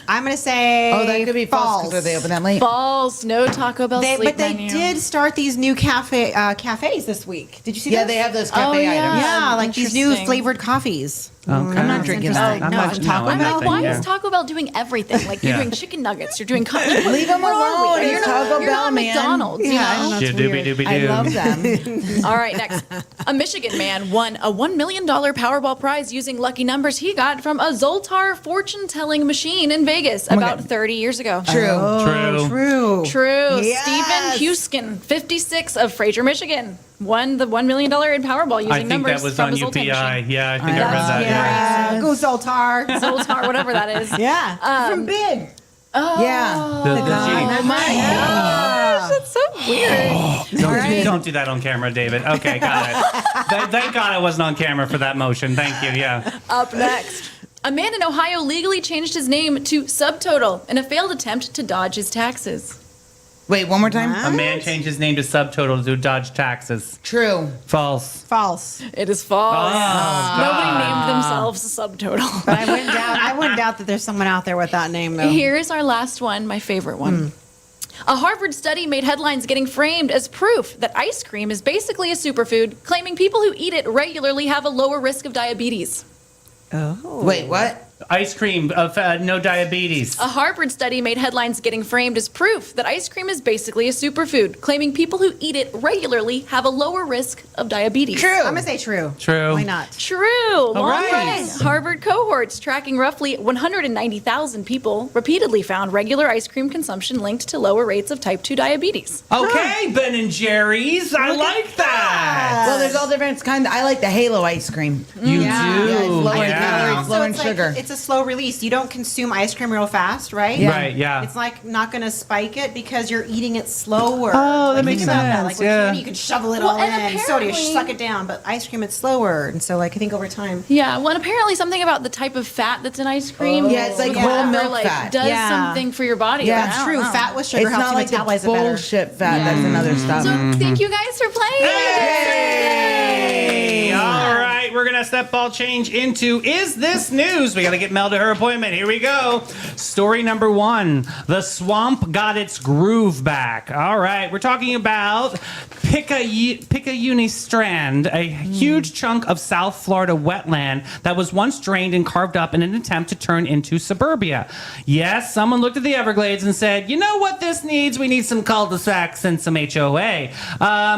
I'm going to say Oh, that could be false because they open that late. False. No Taco Bell sleep But they menu. did start these new cafes this week. Did you see Yeah, this? they have those cafe Oh, yeah. items. Yeah, like these new Interesting. flavored coffees. Okay. I'm not drinking interesting. that. I'm No, not- Taco no, I'm Bell? not Like, why Yeah. is Taco Bell doing everything? Like, you're Yeah. doing chicken nuggets, you're doing... Leave them alone. You're It's not, Taco you're Bell, not man. McDonald's, you Yeah, I know? don't know. That's weird. Doobie-doobie-doo. I love them. All right, next. A Michigan man won a $1 million Powerball prize using lucky numbers he got from a Zoltar fortune-telling machine in Vegas about 30 years ago. True. True. True. True. Yes. Stephen Huskin, 56 of Fraser, Michigan, won the $1 million in Powerball using I think numbers that was from on a Zoltar UPI. machine. Yeah, I think I read that. Yeah. Go Zoltar. Zoltar, whatever that is. Yeah. From Big. Yeah. The G. Oh my gosh, that's so weird. Don't do that on camera, David. Okay, got it. Thank God I wasn't on camera for that motion. Thank you. Yeah. Up next. A man in Ohio legally changed his name to Subtotal in a failed attempt to dodge his taxes. Wait, one more time. A man changed his name to Subtotal to dodge taxes. True. False. False. It is false. Oh, Nobody God. named themselves Subtotal. But I wouldn't doubt that there's someone out there with that name, though. Here is our last one, my favorite one. A Harvard study made headlines getting framed as proof that ice cream is basically a superfood, claiming people who eat it regularly have a lower risk of diabetes. Oh. Wait, what? Ice cream of no diabetes. A Harvard study made headlines getting framed as proof that ice cream is basically a superfood, claiming people who eat it regularly have a lower risk of diabetes. True. I'm going to say true. True. Why not? True. Long right. running Harvard cohorts tracking roughly 190,000 people repeatedly found regular ice cream consumption linked to lower rates of type 2 diabetes. Okay, Ben and Jerry's. I like that. Well, there's all different kinds. I like the Halo ice cream. You Yeah. do. Yeah, it's low in Yeah. calories. Also, low in it's like- sugar. it's a slow release. You don't consume ice cream real fast, right? Yeah. Right, yeah. It's like not going to spike it because you're eating it slower. Oh, that Like, makes think about that. sense, Like with yeah. candy, you can shovel it Well, all and in. Soda, you apparently- suck it down. But ice cream, it's slower. And so, like, I think over time. Yeah, well, and apparently something about the type of fat that's in ice cream. Yeah, it's like whole milk fat. Does Yeah. something for your body. Yeah, Like, it's I don't True. know. Fat with sugar It's helps not you like the metabolize it better. bullshit fat. That's another stuff. So thank you guys for playing. Hey! All right, we're we're going to step ball change into Is This News? We got to get Mel to her appointment. Here we go. Story number 1. The swamp got its groove back. All right. We're talking about Picayune Strand, a huge chunk of South Florida wetland that was once drained and carved up in an attempt to turn into suburbia. Yes, someone looked at the Everglades and said, you know what this needs? We need some cul-de-sacs and some HOA.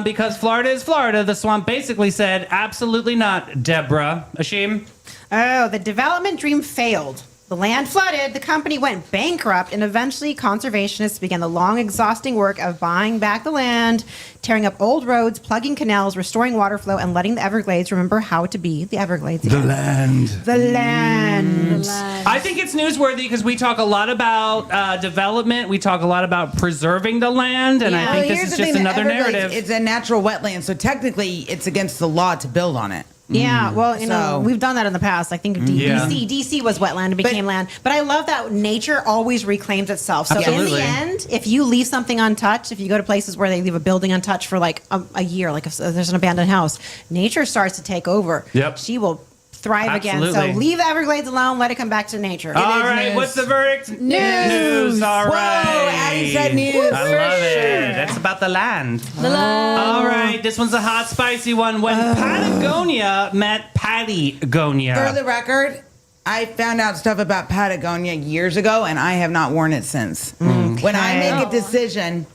Because Florida is Florida, the swamp basically said, absolutely not, Deborah. Ashim? Oh, the development dream failed. The land flooded, the company went bankrupt, and eventually conservationists began the long, exhausting work of buying back the land, tearing up old roads, plugging canals, restoring water flow, and letting the Everglades remember how to be the Everglades again. The land. The land. I think it's newsworthy because we talk a lot about development. We talk a lot about preserving the land, and I think this is just another narrative. It's a natural wetland, so technically it's against the law to build on it. Yeah, well, you know, So- we've done that in the past. I think DC was wetland and became land. But I love that nature always reclaims itself. So Absolutely. in the end, if you leave something untouched, if you go to places where they leave a building untouched for like a year, like if there's an abandoned house, nature starts to take over. Yep. She will thrive again. Absolutely. So leave the Everglades alone. Let it come back to nature. All is right, news. what's the verdict? News. All Whoa, right. Addie said news. I love it. That's about the land. All right, this one's a hot, spicy one. When Patagonia met Patagonia. For the record, I found out stuff about Patagonia years ago, and I have not worn it since. When I make a decision,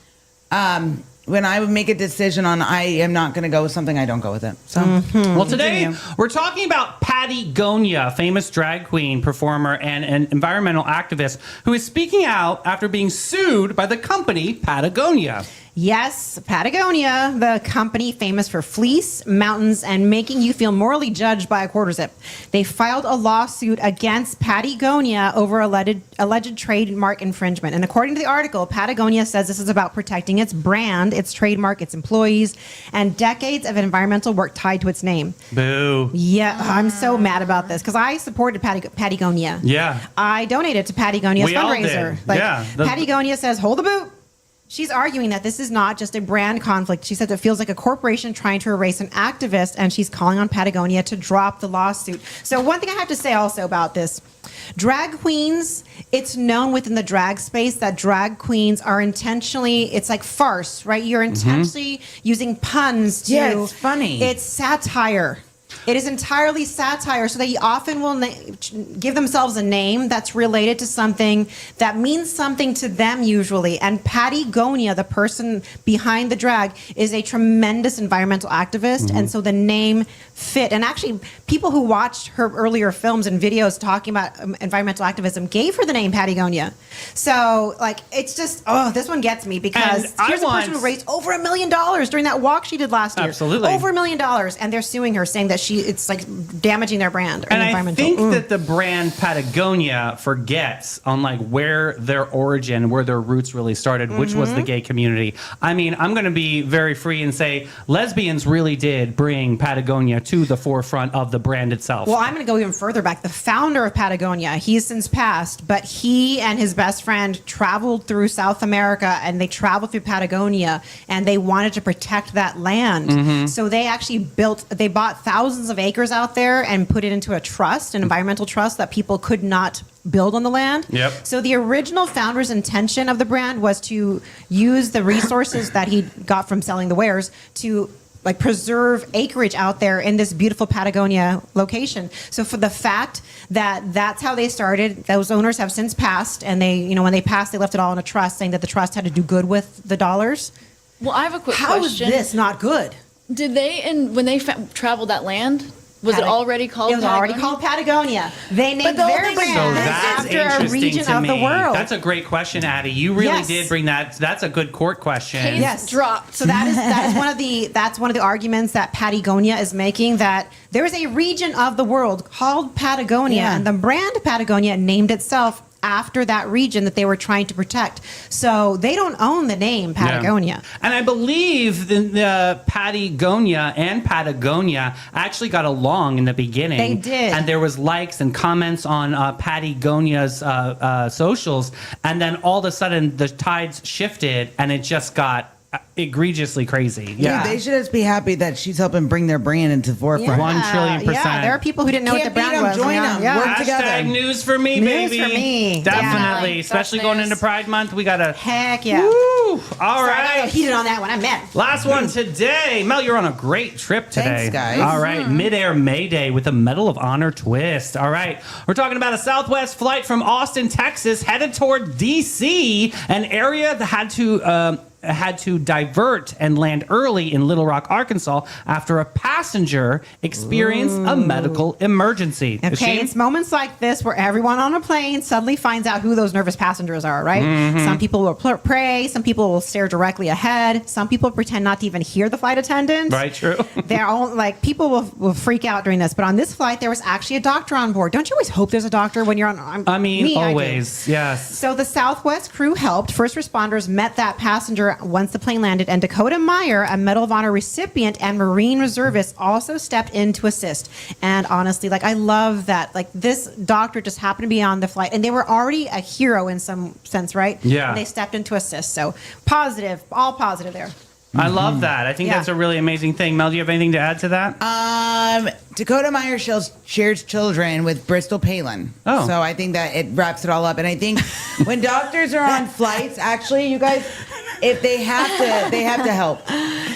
when I would make a decision on I am not going to go with something, I don't go with it. So, Well, today Continue. we're talking about Patagonia, famous drag queen, performer, and an environmental activist who is speaking out after being sued by the company Patagonia. Yes, Patagonia, the company famous for fleece, mountains, and making you feel morally judged by a quarter zip. They filed a lawsuit against Patagonia over alleged trademark infringement. And according to the article, Patagonia says this is about protecting its brand, its trademark, its employees, and decades of environmental work tied to its name. Boo. Yeah, I'm so mad about this because I supported Patagonia. Yeah. I donated to Patagonia's We all fundraiser. did. Yeah. Patagonia says, hold the boot. She's arguing that this is not just a brand conflict. She says it feels like a corporation trying to erase an activist, and she's calling on Patagonia to drop the lawsuit. So one thing I have to say also about this, drag queens, it's known within the drag space that drag queens are intentionally, it's like farce, right? You're intentionally using puns to... Yeah, it's funny. It's satire. It is entirely satire, so they often will give themselves a name that's related to something that means something to them usually. And Patagonia, the person behind the drag, is a tremendous environmental activist, and so the name fit. And actually, people who watched her earlier films and videos talking about environmental activism gave her the name Patagonia. So, like, it's just, this one gets me because And I here's a person who once- raised over $1 million during that walk she did last year. Absolutely. Over $1 million, and they're suing her, saying that it's like damaging their brand. Or And I environmental. think that the brand Patagonia forgets on like where their origin, where their roots really started, which was the gay community. I mean, I'm going to be very free and say lesbians really did bring Patagonia to the forefront of the brand itself. Well, I'm going to go even further back. The founder of Patagonia, he's since passed, but he and his best friend traveled through South America, and they traveled through Patagonia, and they wanted to protect that land. So they actually bought thousands of acres out there and put it into a trust, an environmental trust that people could not build on the land. Yep. So the original founder's intention of the brand was to use the resources that he got from selling the wares to like preserve acreage out there in this beautiful Patagonia location. So for the fact that that's how they started, those owners have since passed, and they, when they passed, they left it all in a trust, saying that the trust had to do good with the dollars. Well, I have a quick How is question. this not good? Did they, when they traveled that land, was it already called It was already Patagonia? called Patagonia. They named the whole their thing is- brand So that's after a interesting region to of me. the world. That's a great question, Addie. You really Yes. did bring that. That's a good court question. Case Yes. dropped. So that is one of the arguments that Patagonia is making, that there is a region of the world called Patagonia, Yeah. and the brand Patagonia named itself after that region that they were trying to protect. So they don't own the name Patagonia. Yeah. And I believe the Patagonia and Patagonia actually got along in the beginning. They did. And there was likes and comments on Patagonia's socials. And then all of a sudden the tides shifted and it just got egregiously crazy. Dude, Yeah. they should just be happy that she's helping bring their brand into the forefront. 1,000,000,000%. Yeah, there are people who didn't know Can't what the brand beat 'em, was. join yeah, 'em, yeah. work Hashtag together. news for me, News baby. for me. Definitely. Yeah. Especially That's going news. into Pride Month. We got to. Heck yeah. Woo! All Sorry, I got a little right. heated on that one. I'm mad. Last one today. Mel, you're on a great trip today. Thanks, guys. All right. Midair Mayday with a Medal of Honor twist. All right. We're talking about a Southwest flight from Austin, Texas, headed toward D.C., an area that had to divert and land early in Little Rock, Arkansas, after a passenger experienced a medical emergency. Okay, Ashim? it's moments like this where everyone on a plane suddenly finds out who those nervous passengers are, right? Mm-hmm. Some people will pray, some people will stare directly ahead, some people pretend not to even hear the flight attendant. Right, true. They're all like, people will freak out during this. But on this flight, there was actually a doctor on board. Don't you always hope there's a doctor when you're on? I mean, me, I do. always. Yes. So the Southwest crew helped. First responders met that passenger once the plane landed, and Dakota Meyer, a Medal of Honor recipient and Marine reservist, also stepped in to assist. And honestly, like, I love that. Like, this doctor just happened to be on the flight, and they were already a hero in some sense, right? Yeah. And they stepped in to assist. So positive, all positive there. I love that. I think Yeah. that's a really amazing thing. Mel, do you have anything to add to that? Dakota Meyer shares children with Bristol Palin. Oh. So I think that it wraps it all up. And I think when doctors are on flights, actually, you guys, if they have to help.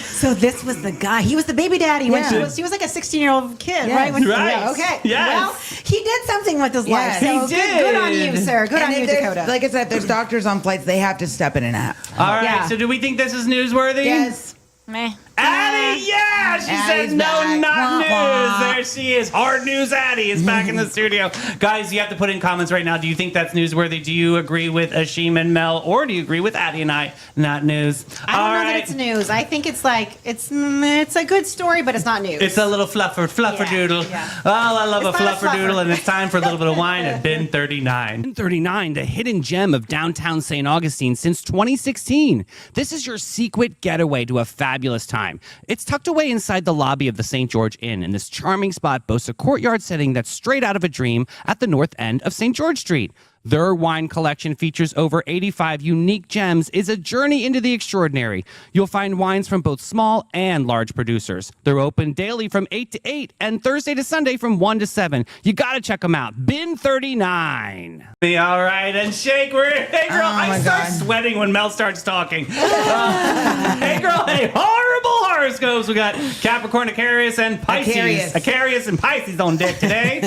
So this was the guy. He was the baby daddy when Yeah. she was like a 16-year-old kid, Yes. right? When, Right. yeah, okay. Yes. Well, he did something with his life. Yes. So He good on did. you, sir. Good And on if you, there's- Dakota. Like I said, if there's doctors on flights, they have to step in and out. All right. Yeah. So do we think this is newsworthy? Yes. Meh. Addie, yeah, she Addie's said no, back. not Wah, news. wah. There she is. Hard news Addie is back in the studio. Guys, you have to put in comments right now. Do you think that's newsworthy? Do you agree with Ashim and Mel, or do you agree with Addie and I? Not news. I don't know that it's news. I think it's like it's a good story, but it's not news. It's a little flufferdoodle. Yeah. Oh, I love It's a not a flufferdoodle, fluffer. and it's time for a little bit of wine at Bin 39. Bin 39, the hidden gem of downtown St. Augustine since 2016. This is your secret getaway to a fabulous time. It's tucked away inside the lobby of the St. George Inn, and this charming spot boasts a courtyard setting that's straight out of a dream at the north end of St. George Street. Their wine collection features over 85 unique gems, is a journey into the extraordinary. You'll find wines from both small and large producers. They're open daily from 8 to 8 and Thursday to Sunday from 1 to 7. You got to check them out. Bin 39. All right, and Shake, hey girl, Oh, I my start God. sweating when Mel starts talking. Hey girl, hey, horrible horoscopes. We got Capricorn, Aquarius, and Pisces. Aquarius and Pisces on deck today.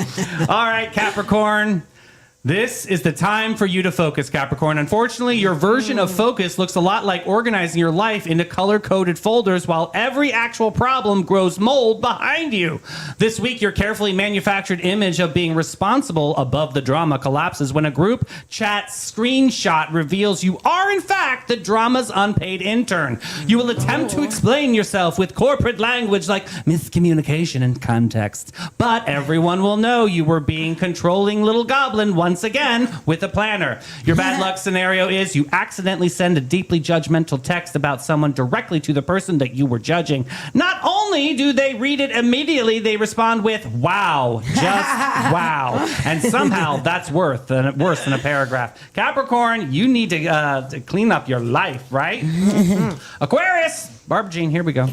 All right, Capricorn. This is the time for you to focus, Capricorn. Unfortunately, your version of focus looks a lot like organizing your life into color-coded folders while every actual problem grows mold behind you. This week, your carefully manufactured image of being responsible above the drama collapses when a group chat screenshot reveals you are, in fact, the drama's unpaid intern. You will attempt to explain yourself with corporate language like miscommunication and context. But everyone will know you were being controlling little goblin once again with a planner. Your bad luck scenario is you accidentally send a deeply judgmental text about someone directly to the person that you were judging. Not only do they read it immediately, they respond with, wow, just wow. And somehow that's worse than a paragraph. Capricorn, you need to clean up your life, right? Aquarius, Barbara Jean, here we go.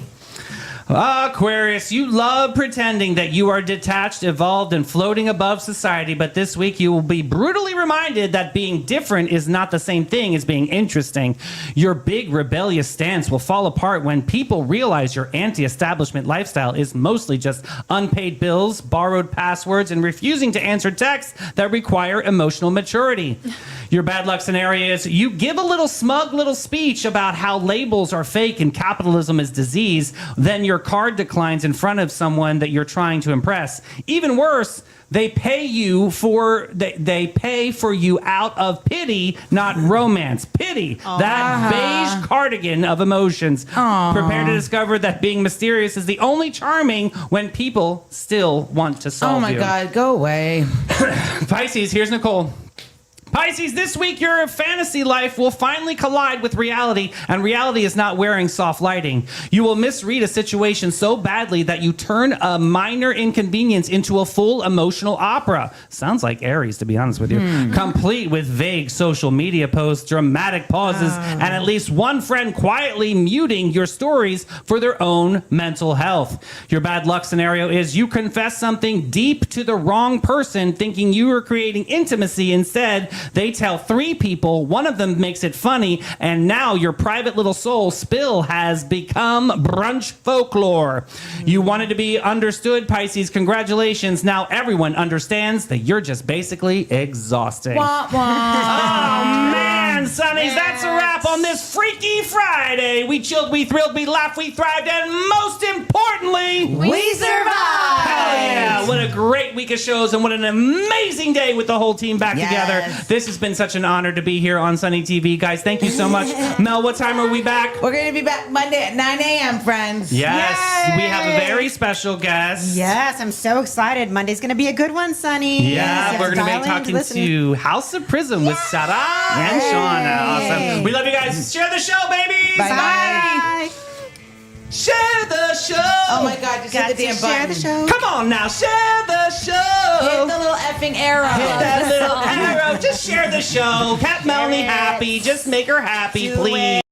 Aquarius, you love pretending that you are detached, evolved, and floating above society, but this week you will be brutally reminded that being different is not the same thing as being interesting. Your big rebellious stance will fall apart when people realize your anti-establishment lifestyle is mostly just unpaid bills, borrowed passwords, and refusing to answer texts that require emotional maturity. Your bad luck scenario is you give a smug little speech about how labels are fake and capitalism is disease, then your card declines in front of someone that you're trying to impress. Even worse, they pay for you out of pity, not romance. Pity. That beige cardigan of emotions. Prepare to discover that being mysterious is the only charming when people still want to solve Oh my you. God, go away. Pisces, here's Nicole. Pisces, this week your fantasy life will finally collide with reality, and reality is not wearing soft lighting. You will misread a situation so badly that you turn a minor inconvenience into a full emotional opera. Sounds like Aries, to be honest with you. Complete with vague social media posts, dramatic pauses, and at least one friend quietly muting your stories for their own mental health. Your bad luck scenario is you confess something deep to the wrong person, thinking you are creating intimacy. Instead, they tell 3 people, one of them makes it funny, and now your private little soul spill has become brunch folklore. You wanted to be understood, Pisces. Congratulations. Now everyone understands that you're just basically exhausting. Wah, wah. Oh, man, Sonnies, that's a wrap on this Freaky Friday. We chilled, we thrilled, we laughed, we thrived, and most importantly, We survived. hell yeah, what a great week of shows, and what an amazing day with the whole team back Yes. together. This has been such an honor to be here on Sunny TV. Guys, thank you so much. Mel, what time are we back? We're going to be back Monday at 9 a.m., friends. Yes, Yay! we have a very special guest. Yes, I'm so excited. Monday's going to be a good one, Sonny. Yeah, Yes, we're going to dial be in talking listening. to House of Prism with Sarah and Shauna. Awesome. We love you guys. Share the show, babies. Bye-bye. Bye. Share the show. Oh my God, just Got hit the to damn share button. the show. Come on now, share the show. Hit the little effing arrow. Hit that little arrow. Just share the show. Kept Melanie happy. Just make her happy, Do please. it.